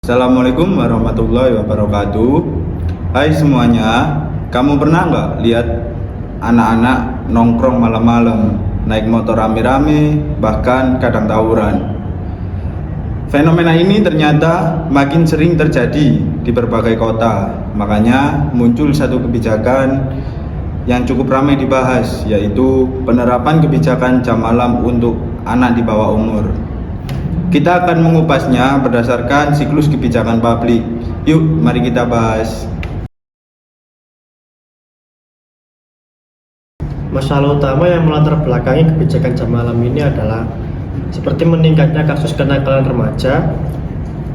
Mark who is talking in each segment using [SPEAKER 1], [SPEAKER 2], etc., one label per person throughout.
[SPEAKER 1] Assalamualaikum warahmatullahi wabarakatuh. Hai semuanya, kamu pernah nggak lihat anak-anak nongkrong malam-malam, naik motor rame-rame, bahkan kadang tawuran? Fenomena ini ternyata makin sering terjadi di berbagai kota. Makanya muncul satu kebijakan yang cukup ramai dibahas, yaitu penerapan kebijakan jam malam untuk anak di bawah umur. Kita akan mengupasnya berdasarkan siklus kebijakan publik. Yuk, mari kita bahas.
[SPEAKER 2] Masalah utama yang melatar belakangi kebijakan jam malam ini adalah seperti meningkatnya kasus kenakalan remaja,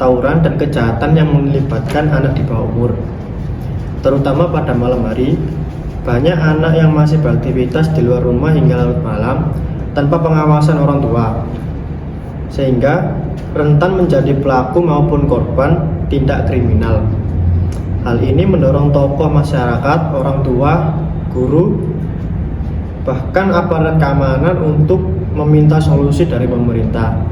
[SPEAKER 2] tawuran, dan kejahatan yang melibatkan anak di bawah umur. Terutama pada malam hari, banyak anak yang masih beraktivitas di luar rumah hingga larut malam tanpa pengawasan orang tua, sehingga rentan menjadi pelaku maupun korban tindak kriminal. Hal ini mendorong tokoh masyarakat, orang tua, guru, bahkan aparat keamanan untuk meminta solusi dari pemerintah.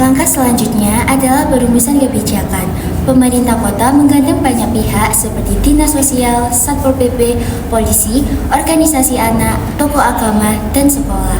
[SPEAKER 3] Langkah selanjutnya adalah perumusan kebijakan. Pemerintah kota menggandeng banyak pihak seperti Dinas Sosial, Satpol PP, polisi, organisasi anak, tokoh agama, dan sekolah.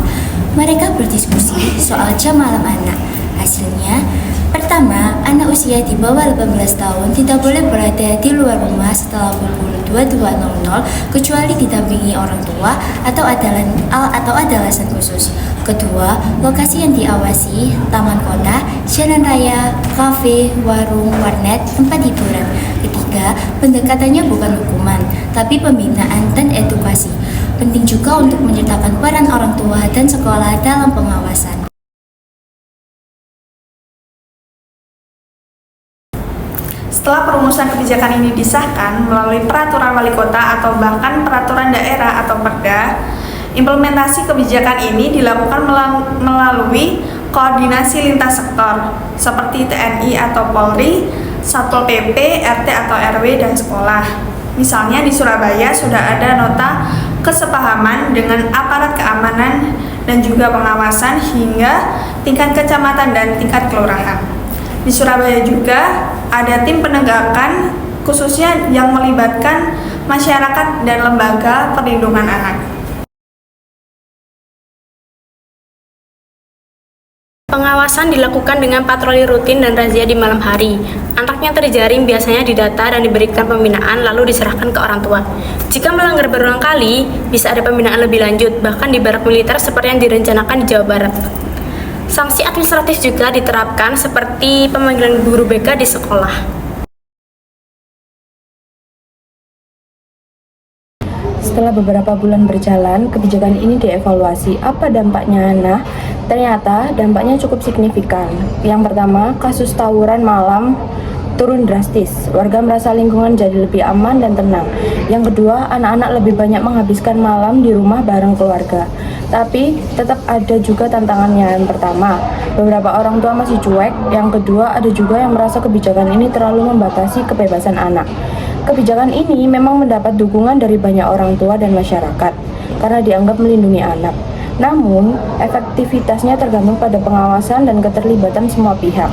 [SPEAKER 3] Mereka berdiskusi soal jam malam anak. Hasilnya, pertama, anak usia di bawah 18 tahun tidak boleh berada di luar rumah setelah pukul 22.00 kecuali didampingi orang tua atau ada alasan khusus. Kedua, lokasi yang diawasi, taman kota, jalan raya, kafe, warung, warnet, tempat hiburan. Ketiga, pendekatannya bukan hukuman, tapi pembinaan dan edukasi. Penting juga untuk menyertakan peran orang tua dan sekolah dalam pengawasan.
[SPEAKER 4] Setelah perumusan kebijakan ini disahkan melalui peraturan wali kota atau bahkan peraturan daerah atau perda, implementasi kebijakan ini dilakukan melalui koordinasi lintas sektor seperti TNI atau Polri, Satpol PP, RT atau RW, dan sekolah. Misalnya di Surabaya sudah ada nota kesepahaman dengan aparat keamanan dan juga pengawasan hingga tingkat kecamatan dan tingkat kelurahan. Di Surabaya juga ada tim penegakan khususnya yang melibatkan masyarakat dan lembaga perlindungan anak.
[SPEAKER 5] Pengawasan dilakukan dengan patroli rutin dan razia di malam hari. Anak yang terjaring biasanya didata dan diberikan pembinaan lalu diserahkan ke orang tua. Jika melanggar berulang kali, bisa ada pembinaan lebih lanjut, bahkan di barak militer seperti yang direncanakan di Jawa Barat. Sanksi administratif juga diterapkan seperti pemanggilan guru BK di sekolah.
[SPEAKER 6] Setelah beberapa bulan berjalan, kebijakan ini dievaluasi. Apa dampaknya? Nah, ternyata dampaknya cukup signifikan. Yang pertama, kasus tawuran malam turun drastis. Warga merasa lingkungan jadi lebih aman dan tenang. Yang kedua, anak-anak lebih banyak menghabiskan malam di rumah bareng keluarga. Tapi tetap ada juga tantangannya. Yang pertama, beberapa orang tua masih cuek. Yang kedua, ada juga yang merasa kebijakan ini terlalu membatasi kebebasan anak. Kebijakan ini memang mendapat dukungan dari banyak orang tua dan masyarakat karena dianggap melindungi anak. Namun, efektivitasnya tergantung pada pengawasan dan keterlibatan semua pihak.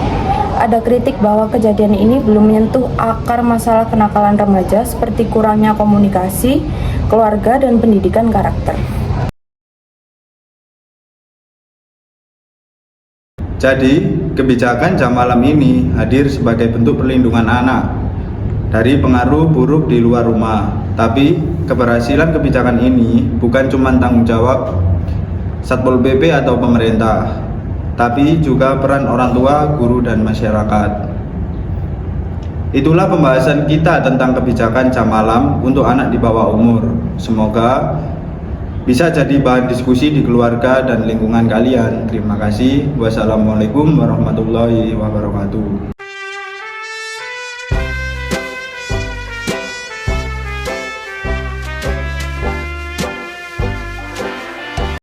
[SPEAKER 6] Ada kritik bahwa kejadian ini belum menyentuh akar masalah kenakalan remaja seperti kurangnya komunikasi, keluarga, dan pendidikan karakter.
[SPEAKER 1] Jadi, kebijakan jam malam ini hadir sebagai bentuk perlindungan anak dari pengaruh buruk di luar rumah. Tapi, keberhasilan kebijakan ini bukan cuma tanggung jawab Satpol PP atau pemerintah, tapi juga peran orang tua, guru, dan masyarakat. Itulah pembahasan kita tentang kebijakan jam malam untuk anak di bawah umur. Semoga bisa jadi bahan diskusi di keluarga dan lingkungan kalian. Terima kasih. Wassalamualaikum warahmatullahi wabarakatuh.